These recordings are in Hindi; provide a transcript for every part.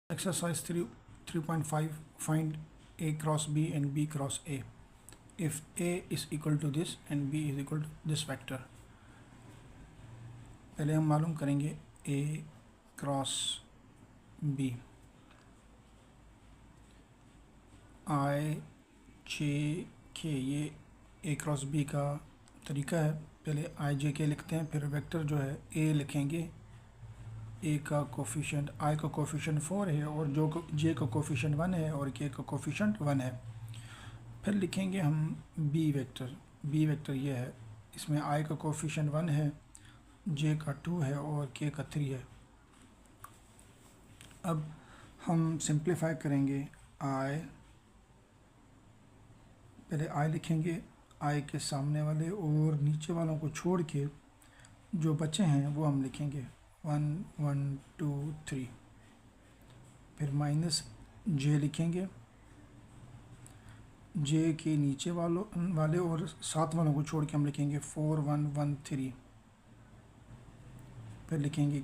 Exercise 3.5 find A cross B and B cross A. If A is equal to this and B is equal to this vector. पहले हम मालूम करेंगे A cross B. I J K ये A क्रॉस B का तरीका है. पहले I J K लिखते हैं, फिर वेक्टर जो है A लिखेंगे. A का कोफिशिएंट I का कोफिशिएंट 4 है और जो J का कोफिशिएंट 1 है और K का कोफिशिएंट 1 है. फिर लिखेंगे हम B वेक्टर ये है. इसमें I का कोफिशिएंट 1 है, J का 2 है और K का 3 है. अब हम सिंप्लीफाई करेंगे. पहले I लिखेंगे, I के सामने वाले और नीचे वालों को छोड़ के जो बचे हैं वो हम लिखेंगे 1 1 2 3. फिर माइनस J लिखेंगे. J के नीचे वाले और साथ वालों को छोड़ के हम लिखेंगे 4 1 1 3. फिर लिखेंगे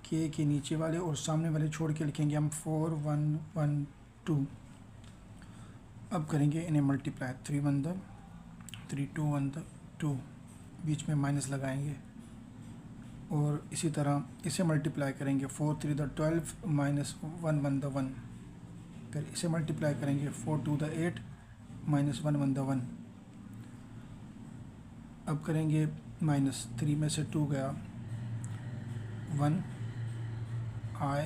K के नीचे वाले और सामने वाले छोड़ के लिखेंगे हम 4 1 1 2. अब करेंगे इन्हें मल्टीप्लाई. 3 1 3 2 1 2. बीच में माइनस लगाएंगे और इसी तरह इसे मल्टीप्लाई करेंगे. 4 3 12 माइनस 1 1 1. फिर इसे मल्टीप्लाई करेंगे. 4 2 8 माइनस 1 1 1. अब करेंगे माइनस. 3 में से 2 गया 1. I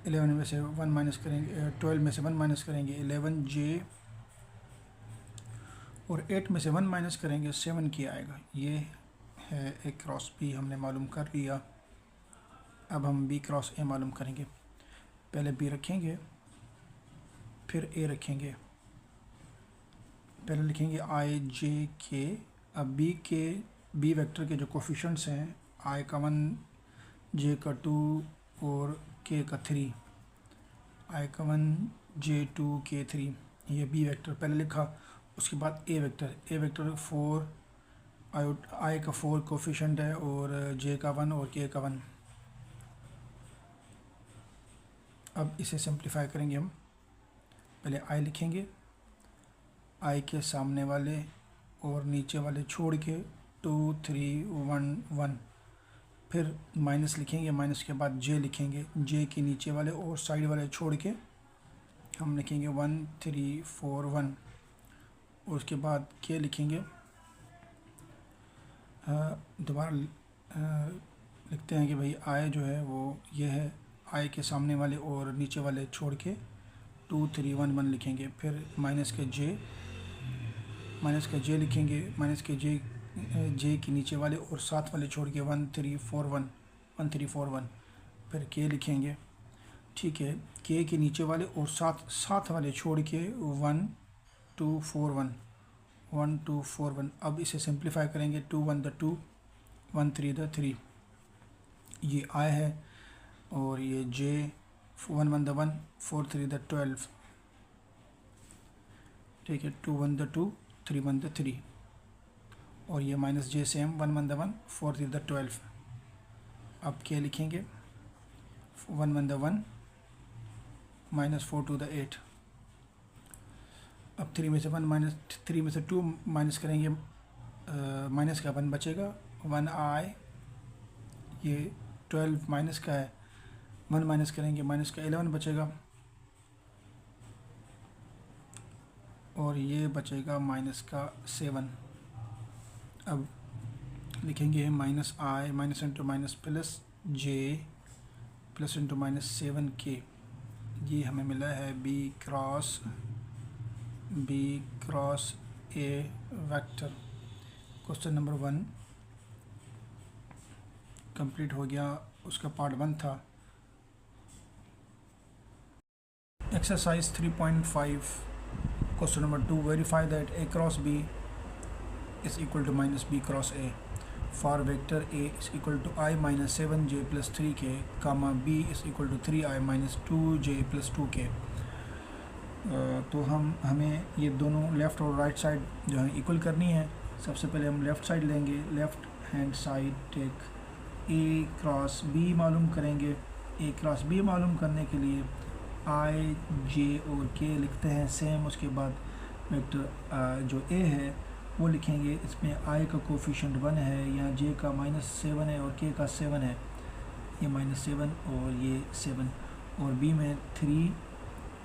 11 में से 1 माइनस करेंगे. 12 में से 1 माइनस करेंगे 11 J और 8 में से 1 माइनस करेंगे 7 K आएगा. ये है A क्रॉस B हमने मालूम कर लिया. अब हम B क्रॉस A मालूम करेंगे. पहले B रखेंगे फिर A रखेंगे. पहले लिखेंगे I J K. अब B वेक्टर के जो कोफिशिएंट्स हैं I का 1 J का 2 और K का 3. I का 1 J 2 K 3. ये B वेक्टर पहले लिखा. उसके बाद A वेक्टर 4 I का 4 कोफिशिएंट है और J का 1 और K का 1. अब इसे सिंप्लीफाई करेंगे हम. पहले I लिखेंगे. I के सामने वाले और नीचे वाले छोड़ के 2 3 1 1. फिर माइनस लिखेंगे. माइनस के बाद J लिखेंगे. J के नीचे वाले और साइड वाले छोड़ के हम लिखेंगे 1 3 4 1. उसके बाद K लिखेंगे. दोबारा लिखते हैं कि भाई I जो है वो ये है. I के सामने वाले और नीचे वाले छोड़ के 2 3 1 1 लिखेंगे. फिर माइनस के J लिखेंगे. माइनस के J के नीचे वाले और साथ वाले छोड़ के 1 3 4 1. फिर K लिखेंगे. ठीक है. K के नीचे वाले और साथ वाले छोड़ के 1 2 4 1 1 2 4 1. अब इसे सिंप्लीफाई करेंगे. 2 1 2 1 3 3. ये I है और ये J 1 1 1 4 3 12. ठीक है. 2 1 2 3 1 3 और ये माइनस J से हम 1 1 1 4 3 12. अब K लिखेंगे. 1 1 1 माइनस 4 2 8. अब 3 में से 1 माइनस 3 में से 2 माइनस करेंगे. माइनस का 1 बचेगा. 1 I ये 12 माइनस का है. 1 माइनस करेंगे. माइनस का 11 बचेगा और ये बचेगा माइनस का 7. अब लिखेंगे minus I minus into minus plus J plus into minus 7 K. ये हमें मिला है B cross A vector. Question number 1 complete हो गया. उसका पार्ट 1 था. Exercise 3.5 question number 2. Verify that A cross B is equal to minus B cross A for vector A is equal to I minus 7J plus 3K comma B is equal to 3I minus 2J plus 2K. तो हमें ये दोनों लेफ़्ट और राइट साइड जो है इक्वल करनी है. सबसे पहले हम लेफ़्ट साइड लेंगे. Left hand side take A cross B मालूम करेंगे. ए क्रॉस बी मालूम करने के लिए आई जे और के लिखते हैं सेम। उसके बाद वेक्टर जो ए है वो लिखेंगे, इसमें आई का कोफिशिएंट 1 है, यहाँ जे का -7 है और के का 7 है, ये -7 और ये 7, और बी में 3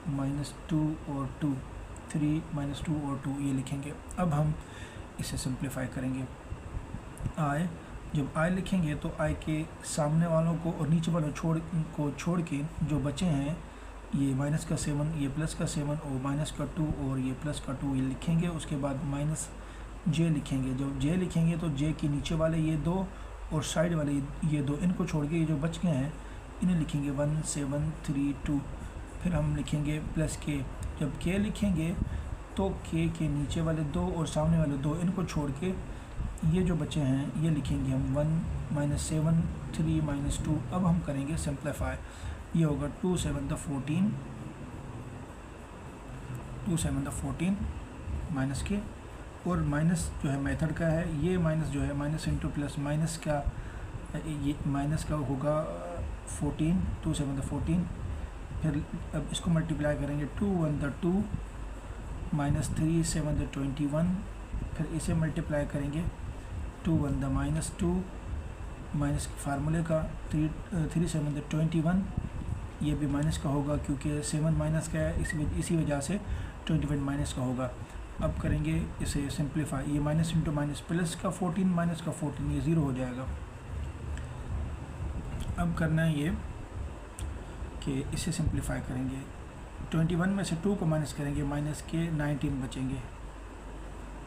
-2 और 2, 3 -2 और 2 ये लिखेंगे। अब हम इसे सिंप्लीफाई करेंगे। आई, जब आई लिखेंगे तो आई के सामने वालों को और नीचे वालों को छोड़ के जो बचे हैं, ये माइनस का 7, ये प्लस का 7 और माइनस का 2 और ये प्लस का 2 ये लिखेंगे। उसके बाद माइनस जे लिखेंगे। जब जे लिखेंगे तो जे के नीचे वाले ये 2 और साइड वाले ये 2, इनको छोड़ के ये जो बच गए हैं इन्हें लिखेंगे 1 7 3 2। फिर हम लिखेंगे प्लस के। जब के लिखेंगे तो के नीचे वाले 2 और सामने वाले 2, इनको छोड़ के ये जो बचे हैं ये लिखेंगे हम 1 -7 3 -2। अब हम करेंगे सिंप्लीफाई। ये होगा 2 7 14, 2 7 14 माइनस के, और माइनस जो है मेथड का है, ये माइनस जो है माइनस इंटू प्लस माइनस का, ये माइनस का होगा 14, 2 7 14। फिर अब इसको मल्टीप्लाई करेंगे, 2 1 2 -3 7 21। फिर इसे मल्टीप्लाई करेंगे 2 1 -2 माइनस फार्मूले का 3 7 21। ये भी माइनस का होगा क्योंकि 7 माइनस का है, इसी वजह से 21 माइनस का होगा। अब करेंगे इसे सिंप्लीफाई। ये माइनस इंटू माइनस प्लस का 14 माइनस का 14, ये 0 हो जाएगा। अब करना है ये कि इसे सिंप्लीफाई करेंगे। 21 में से 2 को माइनस करेंगे, माइनस के 19 बचेंगे,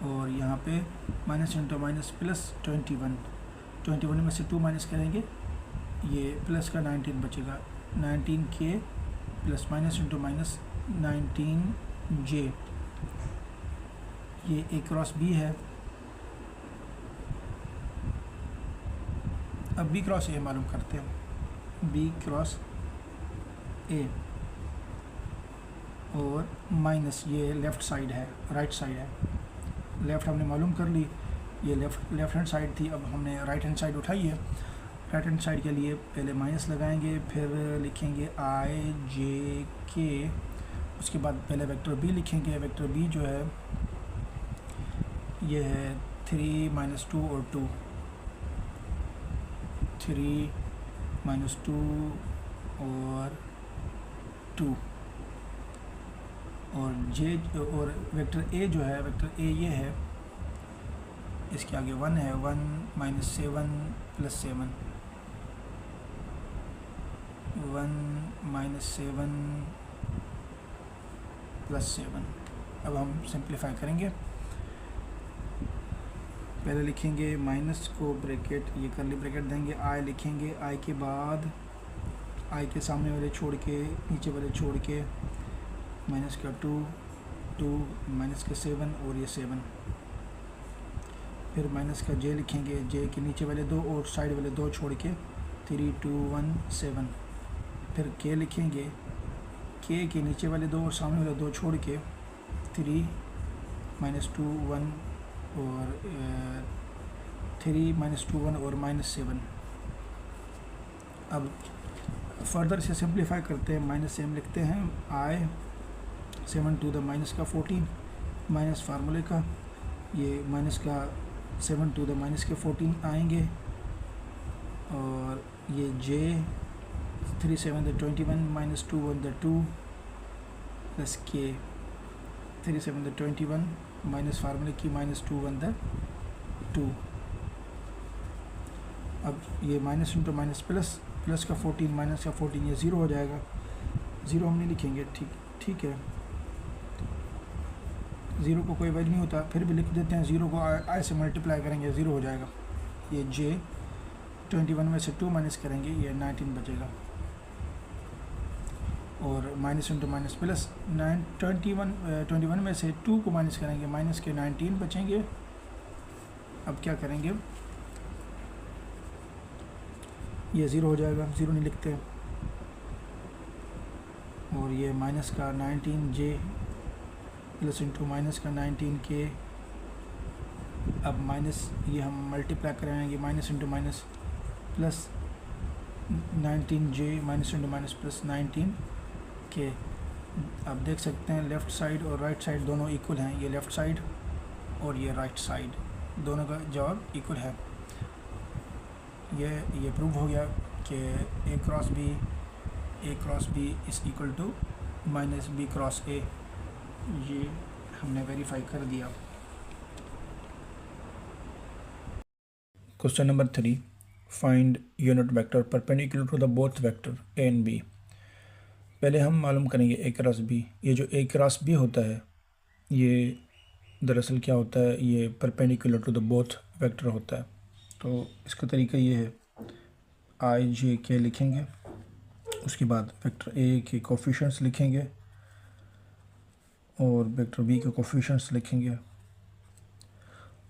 और यहाँ पे माइनस इंटू माइनस प्लस 21 में से 2 माइनस करेंगे, ये प्लस का 19 बचेगा, 19 के प्लस माइनस इंटू माइनस 19 जे। ये ए क्रॉस बी है। अब बी क्रॉस ए मालूम करते हैं। बी क्रॉस ए और माइनस, ये लेफ़्ट साइड है, राइट साइड है। लेफ़्ट हमने मालूम कर ली, ये लेफ़्ट हैंड साइड थी। अब हमने राइट हैंड साइड उठाई है। राइट हैंड साइड के लिए पहले माइनस लगाएंगे, फिर लिखेंगे आई जे के। उसके बाद पहले वेक्टर बी लिखेंगे। वेक्टर बी जो है ये है 3 -2 और 2, 3 -2 और 2, और जे और वेक्टर ए जो है, वेक्टर ए ये है, इसके आगे 1 है, 1 -7 + 7, 1 -7 + 7। अब हम सिंप्लीफाई करेंगे। पहले लिखेंगे माइनस को ब्रैकेट, ये करली ब्रैकेट देंगे, आई लिखेंगे, आई के बाद आई के सामने वाले छोड़ के नीचे वाले छोड़ के माइनस का 2 माइनस का 7 और ये 7। फिर माइनस का जे लिखेंगे, जे के नीचे वाले 2 और साइड वाले 2 छोड़ के 3 2 1 7। फिर के लिखेंगे, के नीचे वाले 2 और सामने वाले 2 छोड़ के 3 -2 1 और 3 -2 1 और -7। अब फर्दर से सिंप्लीफाई करते हैं। -7 लिखते हैं, आई 7 to the माइनस का 14 माइनस फार्मूले का, ये माइनस का 7 to the माइनस के 14 आएंगे, और ये जे 3 7 21 -2 1 2 प्लस के 3 7 21 माइनस फार्मूले की -2 1 2। अब ये माइनस इंटू माइनस प्लस का 14 माइनस का 14, ये 0 हो जाएगा। 0 हम नहीं लिखेंगे, ठीक है, 0 को कोई वैल्यू नहीं होता, फिर भी लिख देते हैं। 0 को आई से मल्टीप्लाई करेंगे, 0 हो जाएगा। ये जे 21 में से 2 माइनस करेंगे, ये 19 बचेगा, और माइनस इंटू माइनस प्लस 21 में से 2 को माइनस करेंगे, माइनस के 19 बचेंगे। अब क्या करेंगे, ये 0 हो जाएगा, 0 नहीं लिखते, और ये माइनस का 19 जे प्लस इंटू माइनस का 19 के। अब माइनस ये हम मल्टीप्लाई कराएंगे, minus into minus plus 19j minus into minus plus 19k। आप देख सकते हैं लेफ़्ट साइड और राइट साइड दोनों इक्वल हैं, ये लेफ़्ट साइड और ये राइट साइड दोनों का जवाब इक्वल है। ये प्रूव हो गया कि a cross B is equal to minus B cross A. ये हमने वेरीफाई कर दिया। Question number 3, find unit vector perpendicular to the both vector A and B. पहले हम मालूम करेंगे ए क्रॉस बी। ये जो ए क्रॉस बी होता है ये दरअसल क्या होता है, ये perpendicular to the both vector होता है। तो इसका तरीका ये है, आई जे के लिखेंगे, उसके बाद वेक्टर ए के कोफिशिएंट्स लिखेंगे और वेक्टर बी के कोफिशिएंट्स लिखेंगे।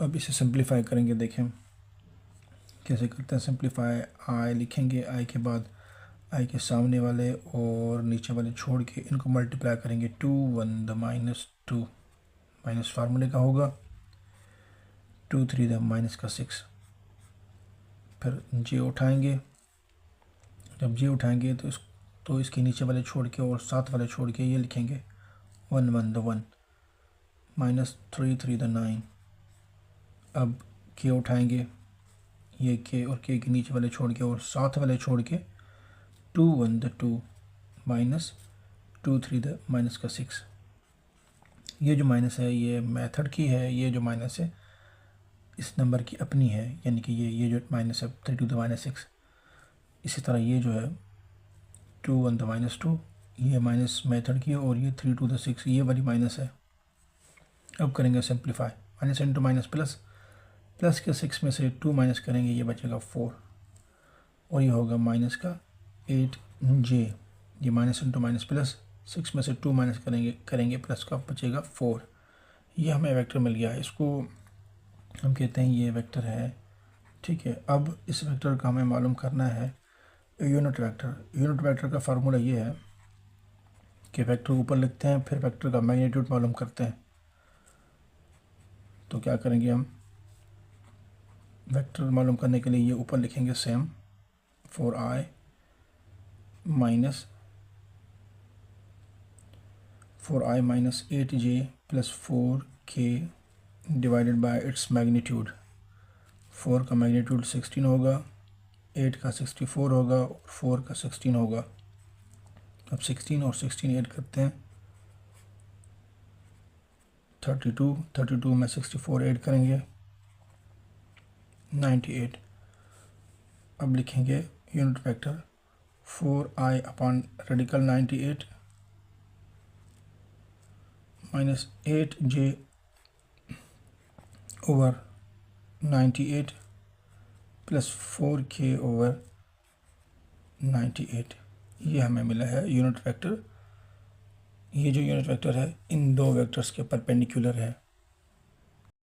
अब इसे सिंप्लीफाई करेंगे, देखें कैसे करते हैं सिंप्लीफाई। आई लिखेंगे, आई के बाद आई के सामने वाले और नीचे वाले छोड़ के इनको मल्टीप्लाई करेंगे। 2 1 द -2 माइनस फार्मूले का होगा, 2 3 द माइनस का 6। फिर जे उठाएंगे, जब जे उठाएंगे तो इसके नीचे वाले छोड़ के और साथ वाले छोड़ के ये लिखेंगे 1 1 द 1 -3 3 द 9। अब के उठाएंगे, ये के और के नीचे वाले छोड़ के और साथ वाले छोड़ के 2 1 द 2 -2 3 द माइनस का 6। ये जो माइनस है ये मेथड की है, ये जो माइनस है इस नंबर की अपनी है, यानी कि ये जो माइनस है 3 टू द -6। इसी तरह ये जो है 2 1 द -2 ये माइनस मेथड की है और ये 3 टू द 6 ये वाली माइनस है। अब करेंगे simplify, minus into minus plus, plus के 6 में से 2 माइनस करेंगे, ये बचेगा 4 और ये होगा माइनस का 8j। ये माइनस इंटू माइनस प्लस, 6 में से 2 माइनस करेंगे प्लस का बचेगा 4। ये हमें वेक्टर मिल गया है, इसको हम कहते हैं ये वेक्टर है। ठीक है, अब इस वेक्टर का हमें मालूम करना है यूनिट वेक्टर। यूनिट वेक्टर का फार्मूला ये है कि वेक्टर ऊपर लिखते हैं फिर वेक्टर का मैग्नीट्यूड मालूम करते हैं। तो क्या करेंगे, हम वेक्टर मालूम करने के लिए ये ऊपर लिखेंगे same for I minus 8j plus 4k divided by its magnitude. 4 का मैग्नीट्यूड 16 होगा, 8 का 64 होगा और 4 का 16 होगा। अब 16 और 16 ऐड करते हैं 32 में 64 ऐड करेंगे 98। अब लिखेंगे unit vector 4i upon radical 98 minus 8j over 98 plus 4k over 98। ये हमें मिला है यूनिट वेक्टर। ये जो यूनिट वेक्टर है इन दो वेक्टर्स के परपेंडिकुलर है।